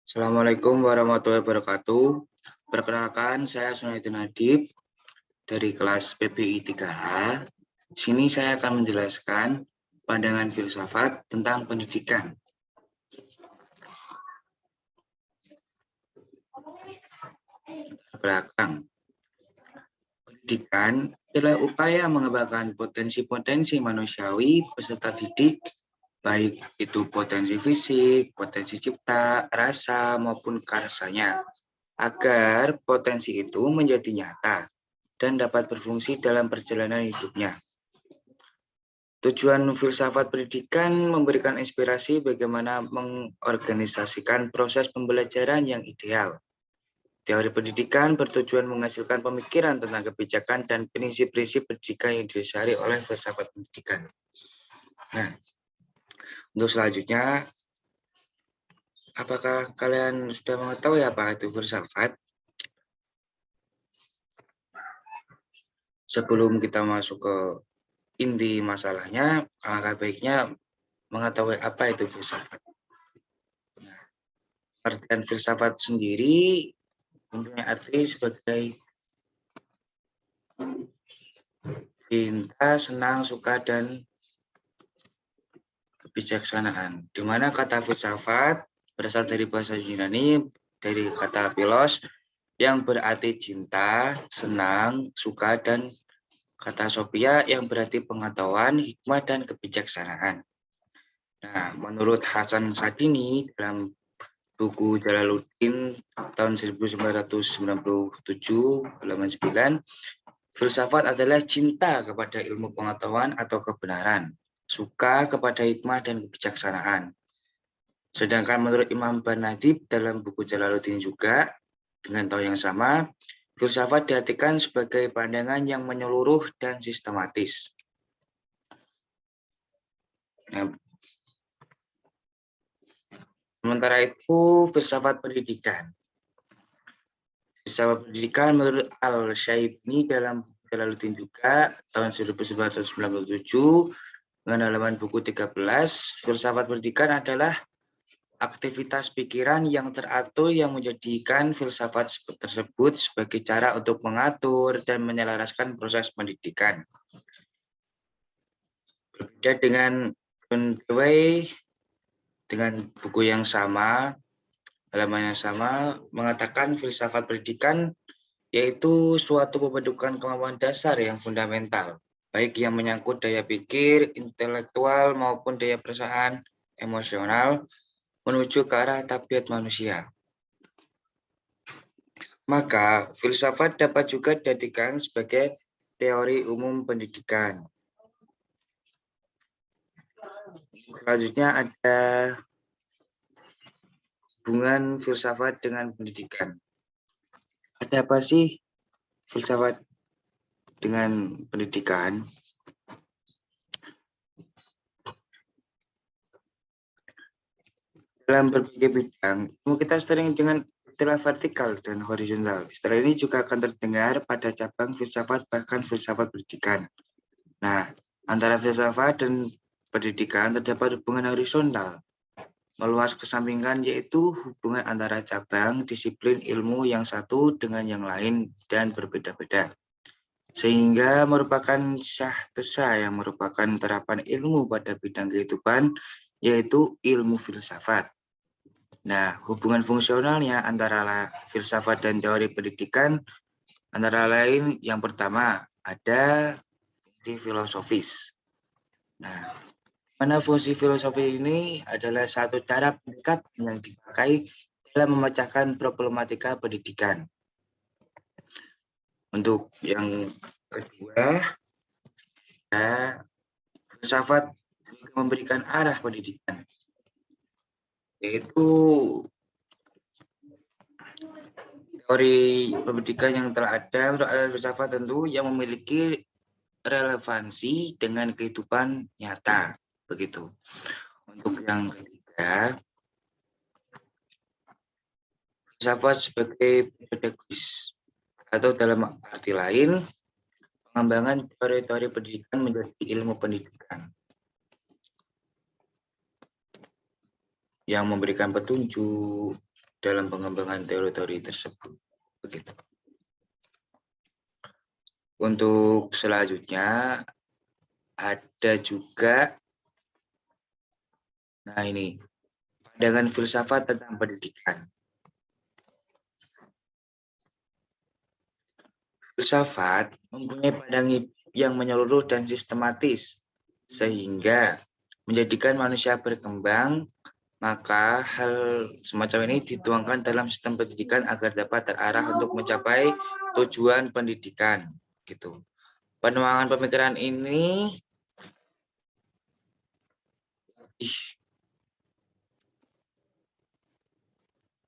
Assalamualaikum warahmatullahi wabarakatuh. Perkenalkan, saya Sunaidin Adib dari kelas PPI 3A. Di sini saya akan menjelaskan pandangan filsafat tentang pendidikan. Belakang. Pendidikan adalah upaya mengembangkan potensi-potensi manusiawi peserta didik, baik itu potensi fisik, potensi cipta, rasa, maupun karasanya, agar potensi itu menjadi nyata dan dapat berfungsi dalam perjalanan hidupnya. Tujuan filsafat pendidikan memberikan inspirasi bagaimana mengorganisasikan proses pembelajaran yang ideal. Teori pendidikan bertujuan menghasilkan pemikiran tentang kebijakan dan prinsip-prinsip pendidikan yang didasari oleh filsafat pendidikan. Nah, untuk selanjutnya, apakah kalian sudah mengetahui apa itu filsafat? Sebelum kita masuk ke inti masalahnya, alangkah baiknya mengetahui apa itu filsafat. Nah, artian filsafat sendiri mempunyai arti sebagai cinta, senang, suka, dan kebijaksanaan. Di mana kata filsafat berasal dari bahasa Yunani, dari kata philos, yang berarti cinta, senang, suka, dan kata sophia yang berarti pengetahuan, hikmah, dan kebijaksanaan. Nah, menurut Hasan Sadini dalam buku Jalaluddin tahun 1997 halaman 9, filsafat adalah cinta kepada ilmu pengetahuan atau kebenaran, suka kepada hikmah dan kebijaksanaan. Sedangkan menurut Imam Banadib dalam buku Jalaluddin juga dengan tahu yang sama, filsafat diartikan sebagai pandangan yang menyeluruh dan sistematis. Nah, sementara itu, filsafat pendidikan. Filsafat pendidikan menurut Al-Syaibni dalam Jalaluddin juga tahun 1997 dengan halaman buku 13, filsafat pendidikan adalah aktivitas pikiran yang teratur yang menjadikan filsafat tersebut sebagai cara untuk mengatur dan menyelaraskan proses pendidikan. Berbeda dengan John Dewey dengan buku yang sama, halaman yang sama, mengatakan filsafat pendidikan yaitu suatu pembentukan kemampuan dasar yang fundamental, baik yang menyangkut daya pikir, intelektual, maupun daya perasaan, emosional, menuju ke arah tabiat manusia. Maka, filsafat dapat juga dijadikan sebagai teori umum pendidikan. Selanjutnya ada hubungan filsafat dengan pendidikan. Ada apa sih filsafat dengan pendidikan? Dalam berbagai bidang, kita sering dengan istilah vertikal dan horizontal. Istilah ini juga akan terdengar pada cabang filsafat bahkan filsafat pendidikan. Nah, antara filsafat dan pendidikan terdapat hubungan horizontal, meluas kesampingan, yaitu hubungan antara cabang disiplin ilmu yang satu dengan yang lain dan berbeda-beda, sehingga merupakan syah-tesa yang merupakan terapan ilmu pada bidang kehidupan, yaitu ilmu filsafat. Nah, hubungan fungsionalnya antara filsafat dan teori pendidikan antara lain yang pertama ada fungsi filosofis. Nah, mana fungsi filosofi ini adalah satu cara pendekatan yang dipakai dalam memecahkan problematika pendidikan. Untuk yang kedua, filsafat memberikan arah pendidikan, yaitu teori pendidikan yang telah ada untuk filsafat tentu yang memiliki relevansi dengan kehidupan nyata, begitu. Untuk yang ketiga, filsafat sebagai pedagogis atau dalam arti lain pengembangan teori-teori pendidikan menjadi ilmu pendidikan. yang memberikan petunjuk dalam pengembangan teori-teori tersebut. Begitu. Untuk selanjutnya ada juga, nah ini, pandangan filsafat tentang pendidikan. Filsafat mempunyai pandangan yang menyeluruh dan sistematis, sehingga menjadikan manusia berkembang, maka hal semacam ini dituangkan dalam sistem pendidikan agar dapat terarah untuk mencapai tujuan pendidikan. Gitu. Penuangan pemikiran ini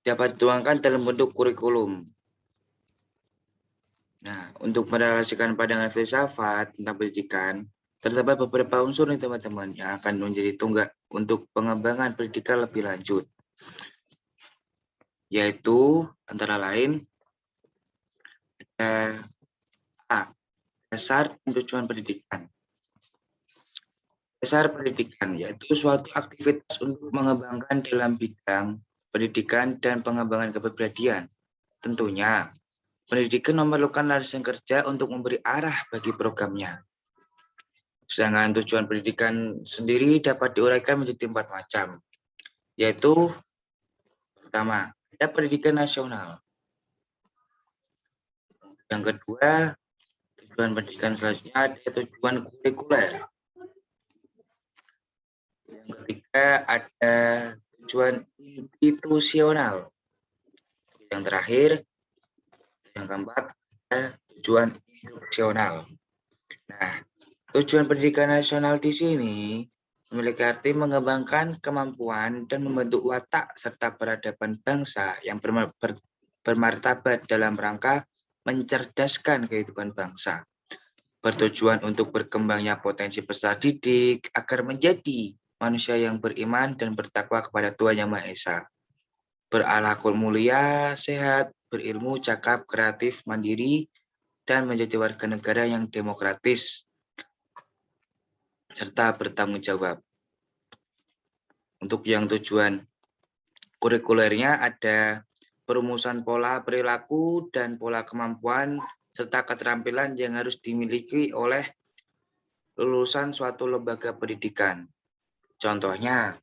dapat dituangkan dalam bentuk kurikulum. Nah, untuk merelasikan pandangan filsafat tentang pendidikan, terdapat beberapa unsur nih teman-teman yang akan menjadi tonggak untuk pengembangan pendidikan lebih lanjut. Yaitu antara lain A. Dasar dan tujuan pendidikan. Dasar pendidikan yaitu suatu aktivitas untuk mengembangkan dalam bidang pendidikan dan pengembangan kepribadian. Tentunya, pendidikan memerlukan landasan kerja untuk memberi arah bagi programnya. Sedangkan tujuan pendidikan sendiri dapat diuraikan menjadi 4 macam, yaitu pertama, ada pendidikan nasional. Yang kedua, tujuan pendidikan selanjutnya ada tujuan kurikuler. Yang ketiga, ada tujuan institusional. Yang terakhir, yang keempat, ada tujuan instruksional. Nah, tujuan pendidikan nasional di sini memiliki arti mengembangkan kemampuan dan membentuk watak serta peradaban bangsa yang bermartabat dalam rangka mencerdaskan kehidupan bangsa. Bertujuan untuk berkembangnya potensi peserta didik agar menjadi manusia yang beriman dan bertakwa kepada Tuhan Yang Maha Esa. Berakhlak mulia, sehat, berilmu, cakap, kreatif, mandiri, dan menjadi warga negara yang demokratis serta bertanggung jawab. Untuk yang tujuan kurikulernya ada perumusan pola perilaku dan pola kemampuan serta keterampilan yang harus dimiliki oleh lulusan suatu lembaga pendidikan. Contohnya,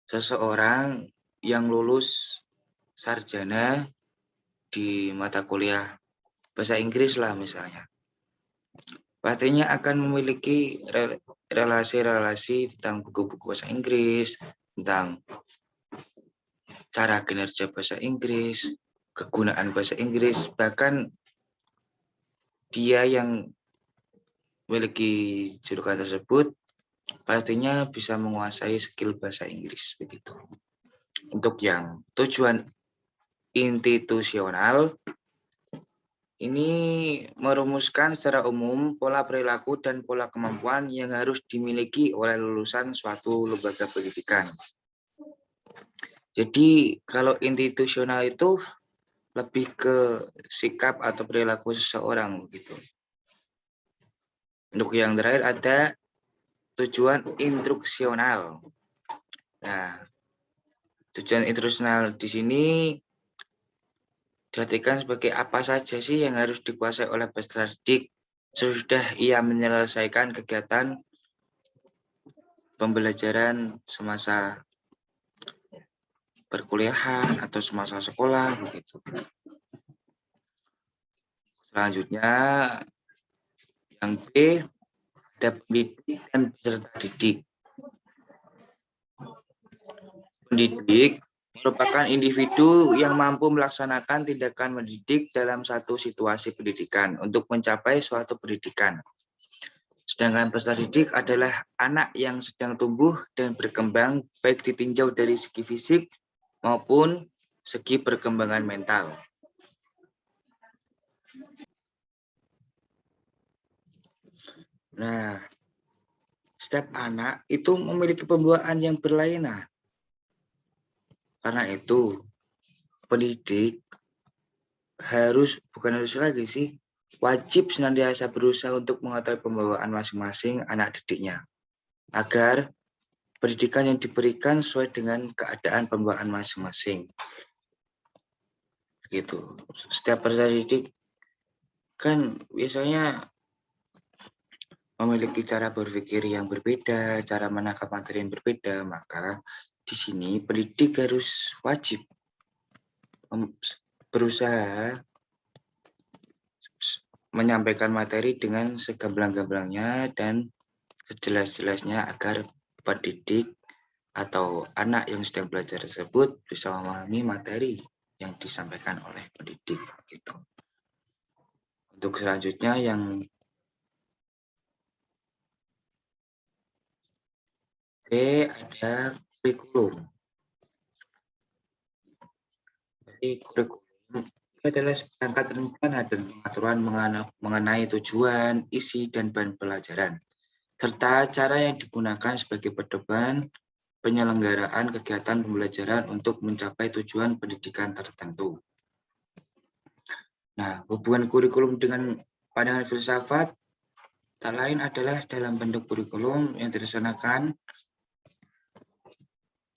seseorang yang lulus sarjana di mata kuliah bahasa Inggris lah misalnya, pastinya akan memiliki relasi-relasi tentang buku-buku bahasa Inggris, tentang cara kinerja bahasa Inggris, kegunaan bahasa Inggris, bahkan dia yang memiliki julukan tersebut pastinya bisa menguasai skill bahasa Inggris begitu. Untuk yang tujuan institusional ini merumuskan secara umum pola perilaku dan pola kemampuan yang harus dimiliki oleh lulusan suatu lembaga pendidikan. Jadi kalau institusional itu lebih ke sikap atau perilaku seseorang begitu. Untuk yang terakhir ada tujuan instruksional. Nah, tujuan instruksional di sini diartikan sebagai apa saja sih yang harus dikuasai oleh peserta didik sesudah ia menyelesaikan kegiatan pembelajaran semasa perkuliahan atau semasa sekolah begitu. Selanjutnya yang B ada pendidik dan peserta didik. Pendidik merupakan individu yang mampu melaksanakan tindakan mendidik dalam satu situasi pendidikan untuk mencapai suatu pendidikan. Sedangkan peserta didik adalah anak yang sedang tumbuh dan berkembang baik ditinjau dari segi fisik maupun segi perkembangan mental. Nah, setiap anak itu memiliki pembawaan yang berlainan. Karena itu, pendidik bukan harus lagi sih, wajib senantiasa berusaha untuk mengetahui pembawaan masing-masing anak didiknya, agar pendidikan yang diberikan sesuai dengan keadaan pembawaan masing-masing. Gitu. Setiap peserta didik kan biasanya memiliki cara berpikir yang berbeda, cara menangkap materi yang berbeda, maka di sini pendidik harus wajib berusaha menyampaikan materi dengan segamblang-gamblangnya dan sejelas-jelasnya agar pendidik atau anak yang sedang belajar tersebut bisa memahami materi yang disampaikan oleh pendidik. Gitu. Untuk selanjutnya yang ada kurikulum. Jadi kurikulum adalah seperangkat rencana dan pengaturan mengenai tujuan, isi, dan bahan pelajaran, serta cara yang digunakan sebagai pedoman penyelenggaraan kegiatan pembelajaran untuk mencapai tujuan pendidikan tertentu. Nah, hubungan kurikulum dengan pandangan filsafat tak lain adalah dalam bentuk kurikulum yang dilaksanakan.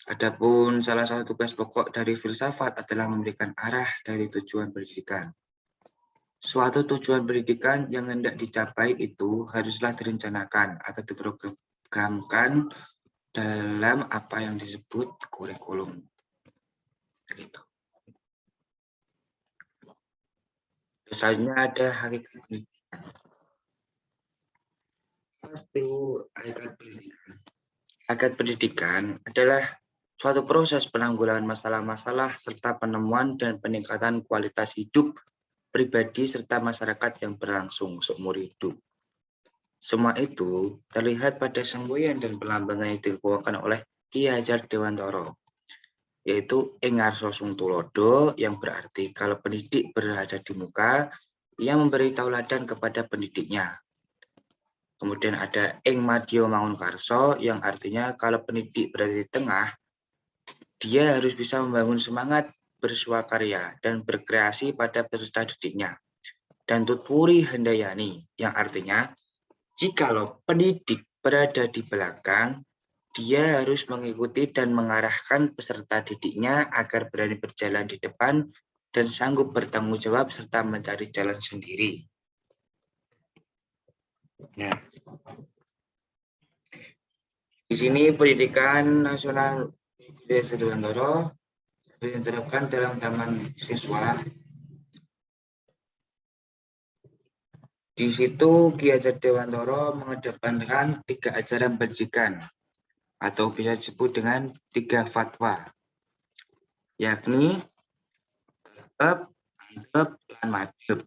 Adapun salah satu tugas pokok dari filsafat adalah memberikan arah dari tujuan pendidikan. Suatu tujuan pendidikan yang hendak dicapai itu haruslah direncanakan atau diprogramkan dalam apa yang disebut kurikulum. Begitu. Misalnya ada hakikat pendidikan. Satu, hakikat pendidikan. Hakikat pendidikan adalah suatu proses penanggulangan masalah-masalah serta penemuan dan peningkatan kualitas hidup pribadi serta masyarakat yang berlangsung seumur hidup. Semua itu terlihat pada semboyan dan pelambangan yang dikeluarkan oleh Ki Hajar Dewantara, yaitu ing ngarsa sung tulodo, yang berarti kalau pendidik berada di muka, ia memberi tauladan kepada pendidiknya. Kemudian ada ing madya mangun karso, yang artinya kalau pendidik berada di tengah, dia harus bisa membangun semangat berswakarya dan berkreasi pada peserta didiknya. Dan tuturi hendayani, yang artinya jikalau pendidik berada di belakang, dia harus mengikuti dan mengarahkan peserta didiknya agar berani berjalan di depan dan sanggup bertanggung jawab serta mencari jalan sendiri. Nah, di sini pendidikan nasional Dewantara diterapkan dalam taman siswa. Di situ Ki Hajar Dewantara mengedepankan 3 ajaran pendidikan atau bisa disebut dengan 3 fatwa, yakni tetap, antep, dan madhep.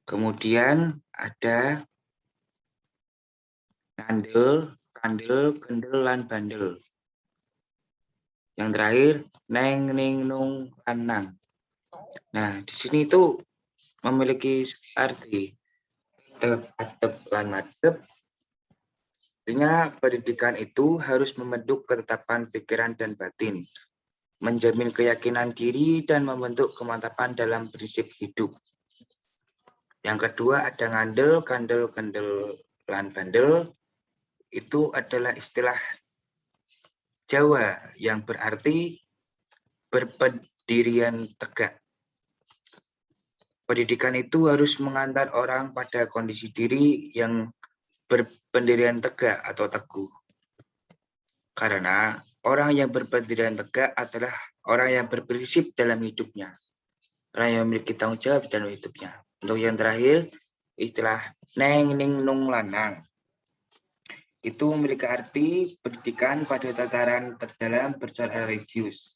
Kemudian ada kandel, kendel, lan bandel. Yang terakhir neng, ning, nung, lan nang. Nah, di sini itu memiliki arti tetap, lan madhep. Artinya pendidikan itu harus membentuk ketetapan pikiran dan batin, menjamin keyakinan diri dan membentuk kemantapan dalam prinsip hidup. Yang kedua ada ngandel, kandel, kendel, lan bandel. Itu adalah istilah Jawa yang berarti berpendirian tegak. Pendidikan itu harus mengantar orang pada kondisi diri yang berpendirian tegak atau teguh. Karena orang yang berpendirian tegak adalah orang yang berprinsip dalam hidupnya. Orang yang memiliki tanggung jawab dalam hidupnya. Untuk yang terakhir, istilah neng, ning, nung, lanang. Itu memiliki arti pendidikan pada tataran terdalam bersifat religius.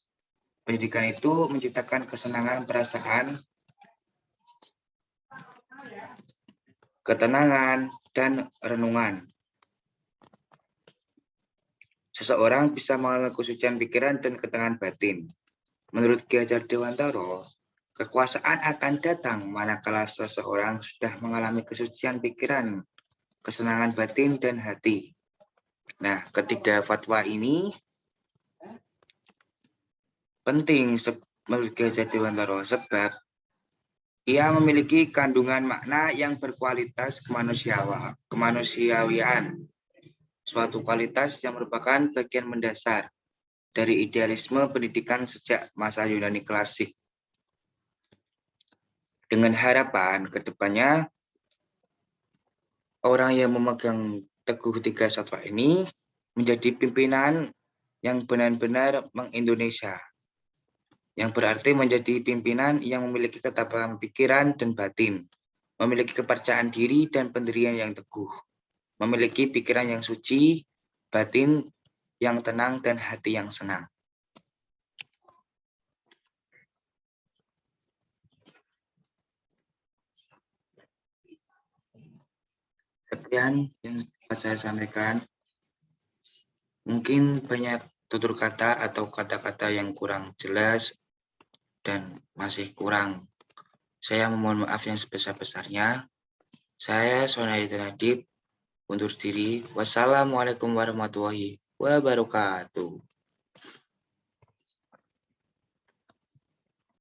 Pendidikan itu menciptakan kesenangan perasaan, ketenangan, dan renungan. Seseorang bisa mengalami kesucian pikiran dan ketenangan batin. Menurut Ki Hajar Dewantara, kekuasaan akan datang manakala seseorang sudah mengalami kesucian pikiran, kesenangan batin, dan hati. Nah, ketiga fatwa ini penting menurut Ki Hajar Dewantara sebab ia memiliki kandungan makna yang berkualitas kemanusiaan. suatu kualitas yang merupakan bagian mendasar dari idealisme pendidikan sejak masa Yunani klasik. Dengan harapan ke depannya, orang yang memegang teguh tiga satwa ini menjadi pimpinan yang benar-benar meng-Indonesia, yang berarti menjadi pimpinan yang memiliki ketabahan pikiran dan batin, memiliki kepercayaan diri dan pendirian yang teguh, memiliki pikiran yang suci, batin yang tenang, dan hati yang senang. Sekian yang dapat saya sampaikan. Mungkin banyak tutur kata atau kata-kata yang kurang jelas dan masih kurang. Saya memohon maaf yang sebesar-besarnya. Saya Sonayudin Adib, undur diri. Wassalamualaikum warahmatullahi wabarakatuh.